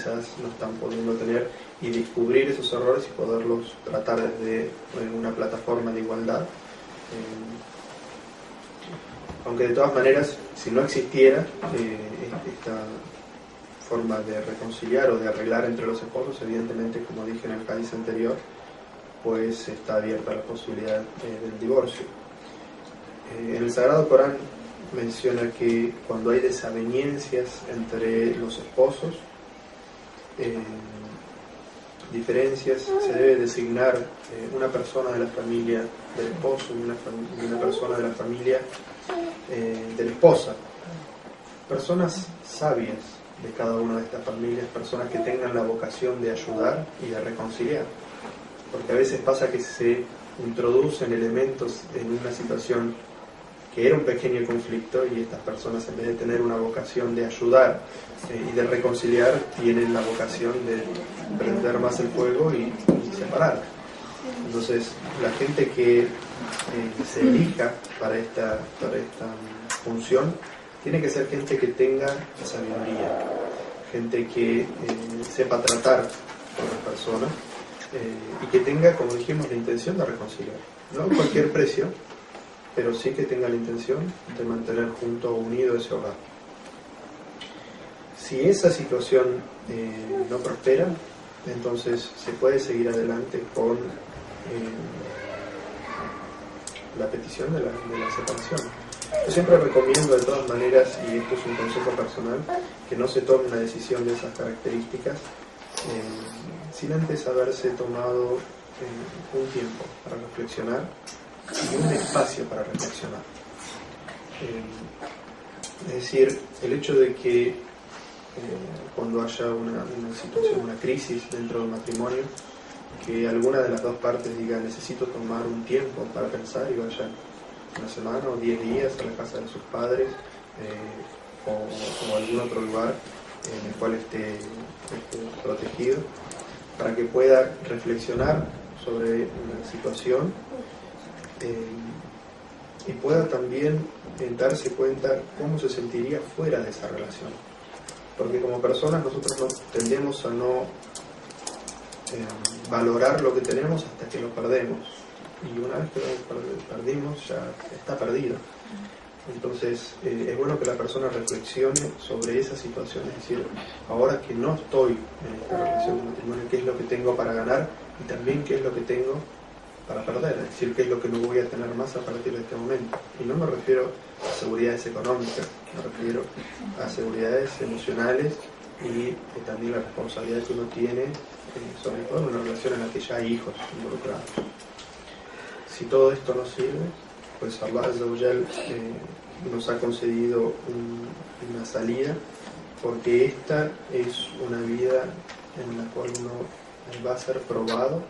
quizás no están pudiendo tener, y descubrir esos errores y poderlos tratar desde una plataforma de igualdad. Aunque de todas maneras, si no existiera esta forma de reconciliar o de arreglar entre los esposos, evidentemente, como dije en el hadiz anterior, pues está abierta la posibilidad del divorcio. En el Sagrado Corán menciona que cuando hay desavenencias entre los esposos, diferencias, se debe designar una persona de la familia del esposo y una persona de la familia de la esposa. Personas sabias de cada una de estas familias, personas que tengan la vocación de ayudar y de reconciliar. Porque a veces pasa que se introducen elementos en una situación que era un pequeño conflicto, y estas personas, en vez de tener una vocación de ayudar y de reconciliar, tienen la vocación de prender más el fuego y separar. Entonces, la gente que se elija para esta función tiene que ser gente que tenga sabiduría, gente que sepa tratar con las personas y que tenga, como dijimos, la intención de reconciliar, no a cualquier precio, pero sí que tenga la intención de mantener junto o unido ese hogar. Si esa situación no prospera, entonces se puede seguir adelante con la petición de la separación. Yo siempre recomiendo, de todas maneras, y esto es un consejo personal, que no se tome una decisión de esas características sin antes haberse tomado un tiempo para reflexionar y un espacio para reflexionar. Es decir, el hecho de que cuando haya una situación, una crisis dentro del matrimonio, que alguna de las dos partes diga necesito tomar un tiempo para pensar y vaya una semana o 10 días a la casa de sus padres o algún otro lugar en el cual esté protegido, para que pueda reflexionar sobre la situación y pueda también darse cuenta cómo se sentiría fuera de esa relación. Porque como personas nosotros tendemos a no valorar lo que tenemos hasta que lo perdemos, y una vez que lo perdimos ya está perdido. Entonces es bueno que la persona reflexione sobre esa situación, es decir, ahora que no estoy en esta relación de matrimonio, qué es lo que tengo para ganar y también qué es lo que tengo para perder, es decir, qué es lo que no voy a tener más a partir de este momento. Y no me refiero a seguridades económicas, me refiero a seguridades emocionales y también la responsabilidad que uno tiene, sobre todo en una relación en la que ya hay hijos involucrados. Si todo esto no sirve, pues Allah Azza wa Jal nos ha concedido una salida, porque esta es una vida en la cual uno va a ser probado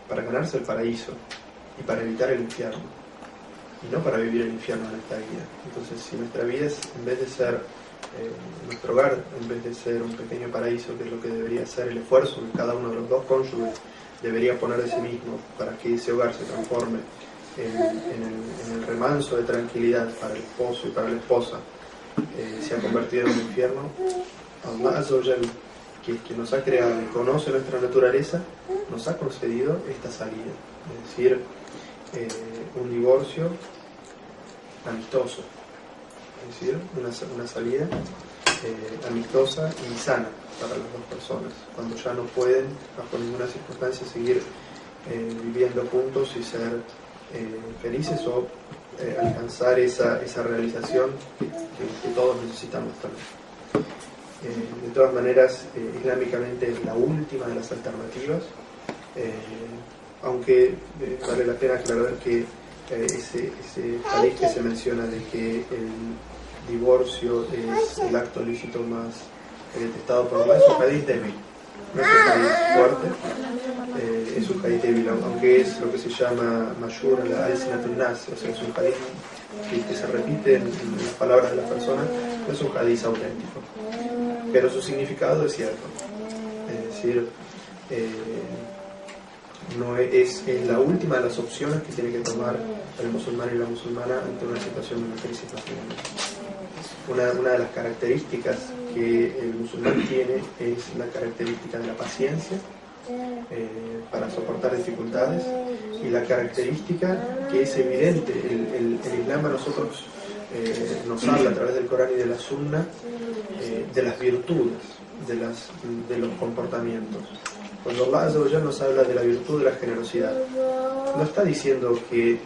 para ganarse el paraíso y para evitar el infierno, y no para vivir el infierno en esta vida. Entonces, si nuestra vida es, en vez de ser nuestro hogar, en vez de ser un pequeño paraíso, que es lo que debería ser el esfuerzo que cada uno de los dos cónyuges debería poner de sí mismo para que ese hogar se transforme en el remanso de tranquilidad para el esposo y para la esposa, se ha convertido en un infierno, Allah Azza wa Jal, que nos ha creado y conoce nuestra naturaleza, nos ha concedido esta salida, es decir, un divorcio amistoso, es decir, una salida amistosa y sana para las dos personas, cuando ya no pueden bajo ninguna circunstancia seguir viviendo juntos y ser felices o alcanzar esa realización que todos necesitamos también. De todas maneras, islámicamente es la última de las alternativas, aunque vale la pena aclarar que ese hadith que se menciona de que el divorcio es el acto lícito más detestado por Allah, es un hadith débil, no es un hadith fuerte, es un hadith débil, aunque es lo que se llama mashur la al-sinatun nas, o sea, es un hadith que se repite en las palabras de las personas, no es un hadith auténtico, pero su significado es cierto, es decir, no es la última de las opciones que tiene que tomar el musulmán y la musulmana ante una situación de una crisis matrimonial. una de las características que el musulmán tiene es la característica de la paciencia para soportar dificultades, y la característica que es evidente, el Islam a nosotros nos habla a través del Corán y de la Sunna de las virtudes, de los comportamientos. Cuando Allah Azza wa Jalla nos habla de la virtud de la generosidad, no está diciendo que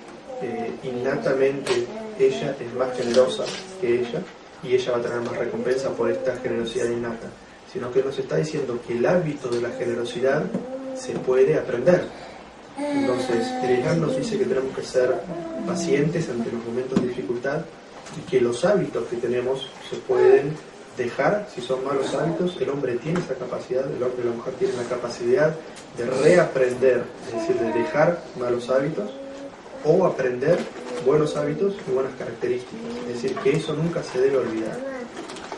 innatamente ella es más generosa que ella y ella va a tener más recompensa por esta generosidad innata, sino que nos está diciendo que el hábito de la generosidad se puede aprender. Entonces, el Islam nos dice que tenemos que ser pacientes ante los momentos de dificultad y que los hábitos que tenemos se pueden dejar. Si son malos hábitos, el hombre tiene esa capacidad, el hombre y la mujer tienen la capacidad de reaprender, es decir, de dejar malos hábitos o aprender buenos hábitos y buenas características. Es decir, que eso nunca se debe olvidar,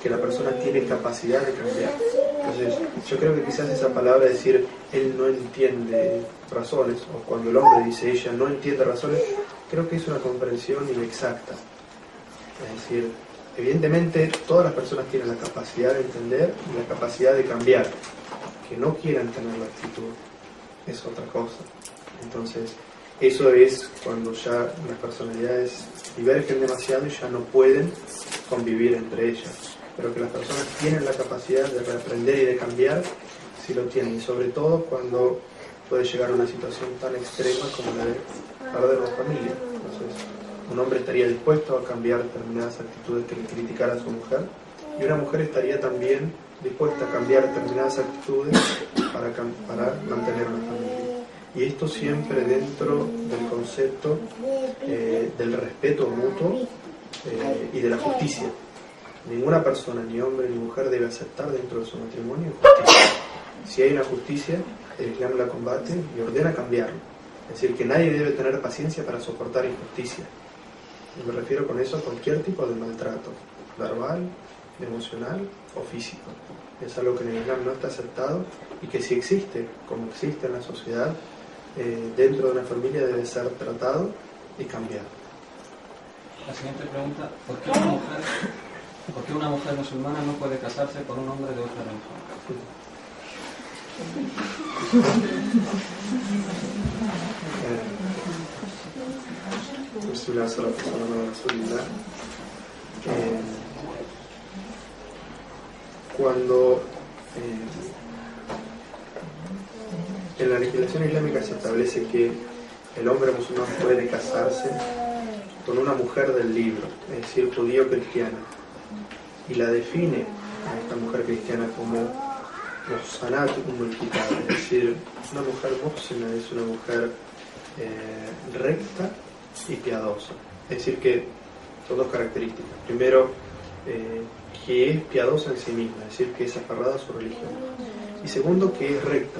que la persona tiene capacidad de cambiar. Entonces, yo creo que quizás esa palabra de decir él no entiende razones, o cuando el hombre dice ella no entiende razones, creo que es una comprensión inexacta. Es decir, evidentemente todas las personas tienen la capacidad de entender y la capacidad de cambiar. Que no quieran tener la actitud es otra cosa. Entonces, eso es cuando ya las personalidades divergen demasiado y ya no pueden convivir entre ellas. Pero que las personas tienen la capacidad de reaprender y de cambiar, sí lo tienen. Y sobre todo cuando puede llegar a una situación tan extrema como la de perder una familia. Entonces, un hombre estaría dispuesto a cambiar determinadas actitudes que le criticara a su mujer, y una mujer estaría también dispuesta a cambiar determinadas actitudes para mantener una familia. Y esto siempre dentro del concepto del respeto mutuo y de la justicia. Ninguna persona, ni hombre ni mujer, debe aceptar dentro de su matrimonio injusticia. Si hay una justicia, el Islam la combate y ordena cambiarlo. Es decir, que nadie debe tener paciencia para soportar injusticia. Y me refiero con eso a cualquier tipo de maltrato, verbal, emocional o físico. Es algo que en el Islam no está aceptado y que si existe, como existe en la sociedad, dentro de una familia debe ser tratado y cambiado. La siguiente pregunta: ¿por qué una mujer musulmana no puede casarse con un hombre de otra religión? Cuando en la legislación islámica se establece que el hombre musulmán puede casarse con una mujer del libro, es decir, judío-cristiana, y la define a esta mujer cristiana como muhsanat kitab, es decir, una mujer muhsina es una mujer recta y piadosa. Es decir, que son dos características. Primero, que es piadosa en sí misma, es decir, que es aferrada a su religión. Y segundo, que es recta,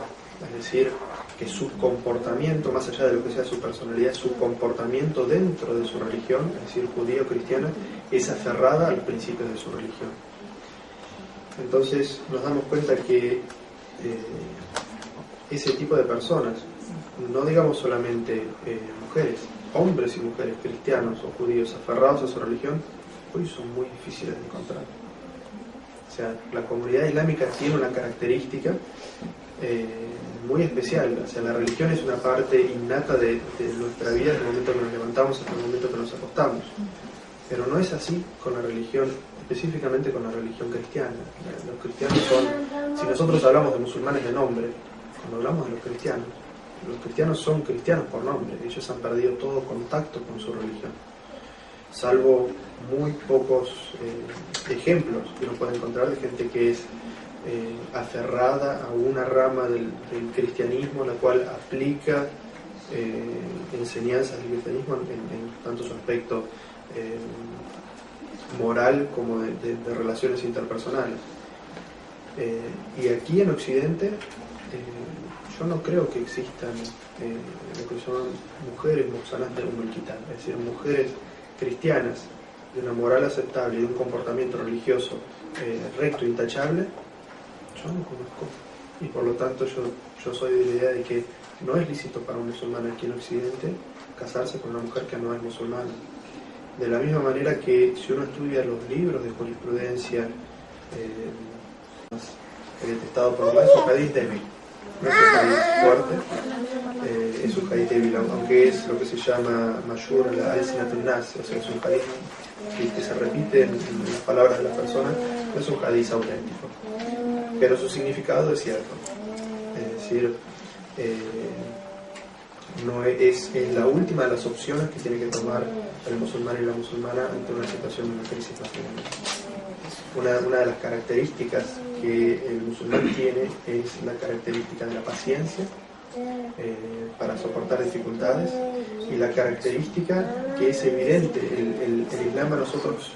es decir, que su comportamiento, más allá de lo que sea su personalidad, su comportamiento dentro de su religión, es decir, judía o cristiana, es aferrada a los principios de su religión. Entonces nos damos cuenta que ese tipo de personas, no digamos solamente mujeres, hombres y mujeres cristianos o judíos aferrados a su religión, hoy son muy difíciles de encontrar. O sea, la comunidad islámica tiene una característica muy especial. O sea, la religión es una parte innata de nuestra vida desde el momento que nos levantamos hasta el momento que nos acostamos. Pero no es así con la religión, específicamente con la religión cristiana. Los cristianos son, si nosotros hablamos de musulmanes de nombre, cuando hablamos de los cristianos son cristianos por nombre. Ellos han perdido todo contacto con su religión, salvo muy pocos ejemplos que uno puede encontrar de gente que es aferrada a una rama del cristianismo, la cual aplica enseñanzas del cristianismo en tanto su aspecto moral como de relaciones interpersonales. Y aquí en Occidente yo no creo que existan lo que son mujeres muhsanat de kitab, es decir, mujeres cristianas de una moral aceptable y de un comportamiento religioso recto e intachable. Yo no conozco, y por lo tanto yo soy de la idea de que no es lícito para un musulmán aquí en Occidente casarse con una mujer que no es musulmana. De la misma manera que si uno estudia los libros de jurisprudencia detestado por Allah, es un hadith débil, no es un hadith fuerte, es un hadith débil, aunque es lo que se llama mashur al-sinatun nas, o sea, es un hadith que se repite en las palabras de las personas, no es un hadith auténtico, pero su significado es cierto, es decir, no es la última de las opciones que tiene que tomar el musulmán y la musulmana ante una situación de una crisis nacional. Una de las características que el musulmán tiene es la característica de la paciencia para soportar dificultades, y la característica que es evidente, el Islam a nosotros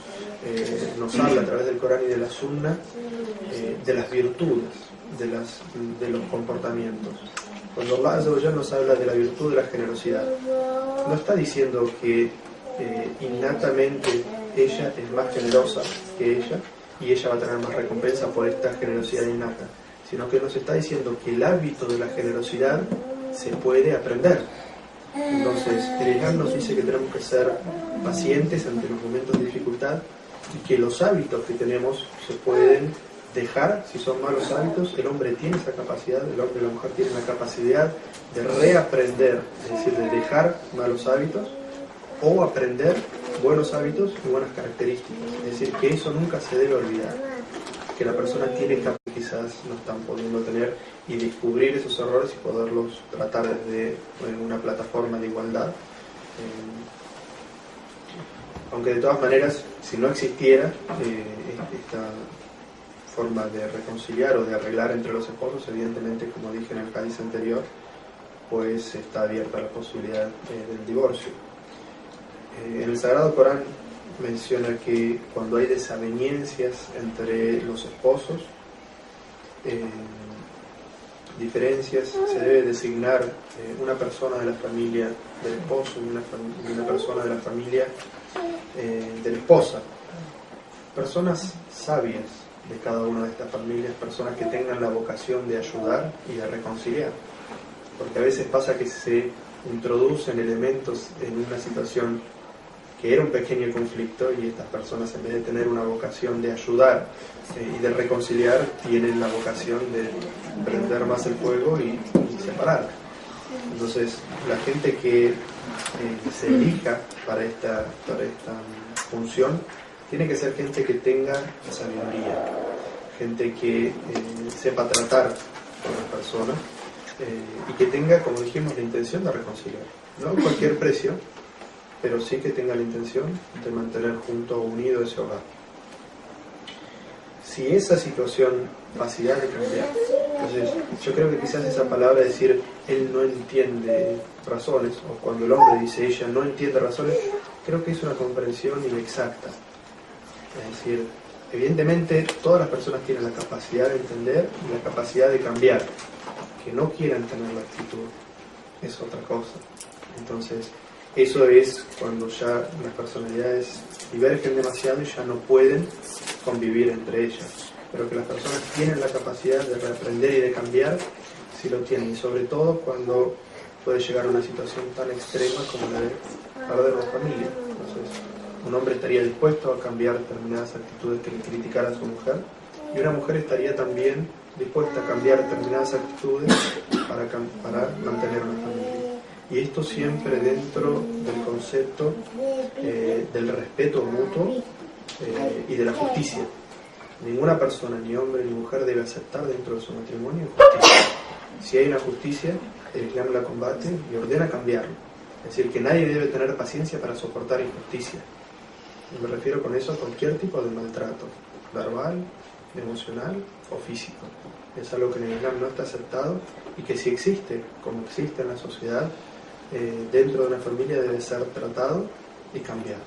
nos habla a través del Corán y de la Sunna de las virtudes, de los comportamientos. Cuando Allah Azza wa Jalla nos habla de la virtud de la generosidad, no está diciendo que innatamente ella es más generosa que ella y ella va a tener más recompensa por esta generosidad innata, sino que nos está diciendo que el hábito de la generosidad se puede aprender. Entonces, el Islam nos dice que tenemos que ser pacientes ante los momentos de dificultad y que los hábitos que tenemos se pueden dejar. Si son malos hábitos, el hombre tiene esa capacidad, el hombre y la mujer tienen la capacidad de reaprender, es decir, de dejar malos hábitos o aprender buenos hábitos y buenas características. Es decir, que eso nunca se debe olvidar, que la persona tiene que quizás no están pudiendo tener, y descubrir esos errores y poderlos tratar desde una plataforma de igualdad. Aunque de todas maneras, si no existiera esta forma de reconciliar o de arreglar entre los esposos, evidentemente, como dije en el hadiz anterior, pues está abierta la posibilidad del divorcio. En el Sagrado Corán menciona que cuando hay desavenencias entre los esposos, diferencias, se debe designar una persona de la familia del esposo y una persona de la familia de la esposa, personas sabias de cada una de estas familias, personas que tengan la vocación de ayudar y de reconciliar, porque a veces pasa que se introducen elementos en una situación que era un pequeño conflicto, y estas personas, en vez de tener una vocación de ayudar y de reconciliar, tienen la vocación de prender más el fuego y separar. Entonces, la gente que se elija para esta función tiene que ser gente que tenga sabiduría, gente que sepa tratar con las personas y que tenga, como dijimos, la intención de reconciliar, no a cualquier precio, pero sí que tenga la intención de mantener junto o unido ese hogar. Si esa situación, capacidad de cambiar, entonces yo creo que quizás esa palabra, decir él no entiende razones, o cuando el hombre dice ella no entiende razones, creo que es una comprensión inexacta. Es decir, evidentemente todas las personas tienen la capacidad de entender y la capacidad de cambiar. Que no quieran tener la actitud es otra cosa. Entonces, eso es cuando ya las personalidades divergen demasiado y ya no pueden convivir entre ellas. Pero que las personas tienen la capacidad de reaprender y de cambiar, sí lo tienen. Y sobre todo cuando puede llegar a una situación tan extrema como la de perder una familia. Entonces, un hombre estaría dispuesto a cambiar determinadas actitudes que le criticara a su mujer, y una mujer estaría también dispuesta a cambiar determinadas actitudes para mantener una familia. Y esto siempre dentro del concepto del respeto mutuo y de la justicia. Ninguna persona, ni hombre ni mujer, debe aceptar dentro de su matrimonio injusticia. Si hay una justicia, el Islam la combate y ordena cambiarlo. Es decir, que nadie debe tener paciencia para soportar injusticia. Y me refiero con eso a cualquier tipo de maltrato, verbal, emocional o físico. Es algo que en el Islam no está aceptado, y que si existe, como existe en la sociedad, dentro de una familia debe ser tratado y cambiado.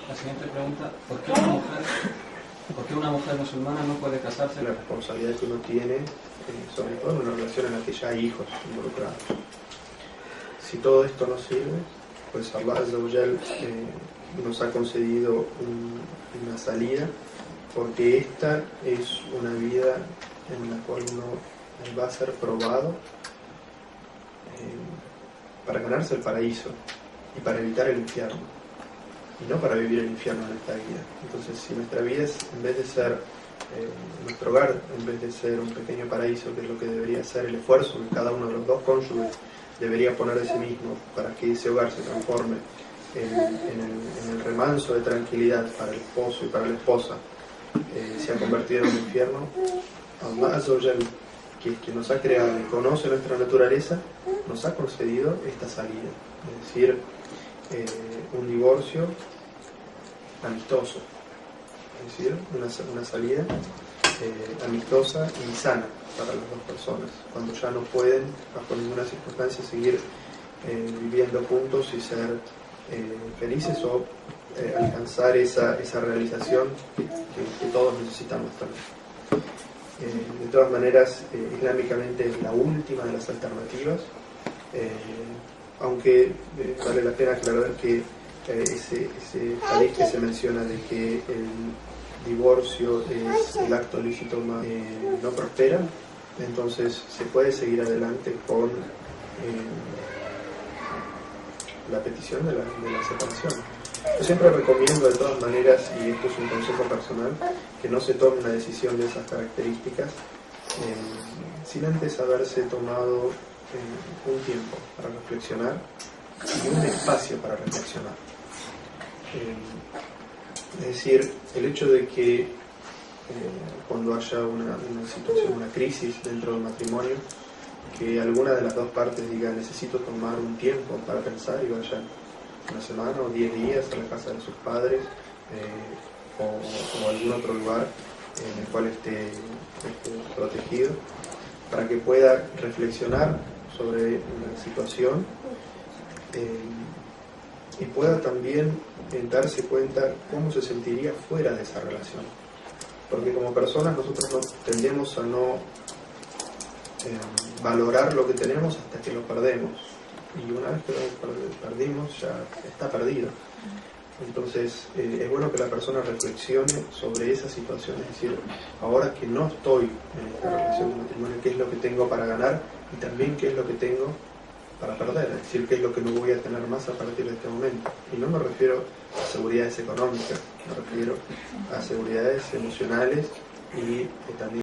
La siguiente pregunta: ¿por qué una mujer musulmana no puede casarse? La responsabilidad que uno tiene, sobre todo en una relación en la que ya hay hijos involucrados. Si todo esto no sirve, pues Allah Azza wa Jal nos ha concedido una salida, porque esta es una vida en la cual uno va a ser probado para ganarse el paraíso y para evitar el infierno. y no para vivir el infierno en esta vida. Entonces, si nuestra vida es, en vez de ser nuestro hogar, en vez de ser un pequeño paraíso, que es lo que debería ser el esfuerzo que cada uno de los dos cónyuges debería poner de sí mismo para que ese hogar se transforme en el remanso de tranquilidad para el esposo y para la esposa, se ha convertido en un infierno, Allah Azza wa Jal, que nos ha creado y conoce nuestra naturaleza, nos ha concedido esta salida, es decir, un divorcio amistoso, es decir, una salida amistosa y sana para las dos personas, cuando ya no pueden bajo ninguna circunstancia seguir viviendo juntos y ser felices o alcanzar esa realización que todos necesitamos también. De todas maneras, islámicamente es la última de las alternativas, aunque vale la pena aclarar que ese hadith que se menciona de que el divorcio es el acto lícito más no prospera, entonces se puede seguir adelante con la petición de la separación. Yo siempre recomiendo de todas maneras, y esto es un consejo personal, que no se tome una decisión de esas características sin antes haberse tomado un tiempo para reflexionar y un espacio para reflexionar. Es decir, el hecho de que cuando haya una situación, una crisis dentro del matrimonio, que alguna de las dos partes diga necesito tomar un tiempo para pensar y vaya una semana o 10 días a la casa de sus padres o algún otro lugar en el cual esté protegido, para que pueda reflexionar sobre la situación y pueda también darse cuenta cómo se sentiría fuera de esa relación. Porque como personas nosotros tendemos a no valorar lo que tenemos hasta que lo perdemos. Y una vez que lo perdimos ya está perdido. Entonces es bueno que la persona reflexione sobre esa situación, es decir, ahora que no estoy en esta relación de matrimonio, qué es lo que tengo para ganar y también qué es lo que tengo para perder, es decir, qué es lo que no voy a tener más a partir de este momento. Y no me refiero a seguridades económicas, me refiero a seguridades emocionales y también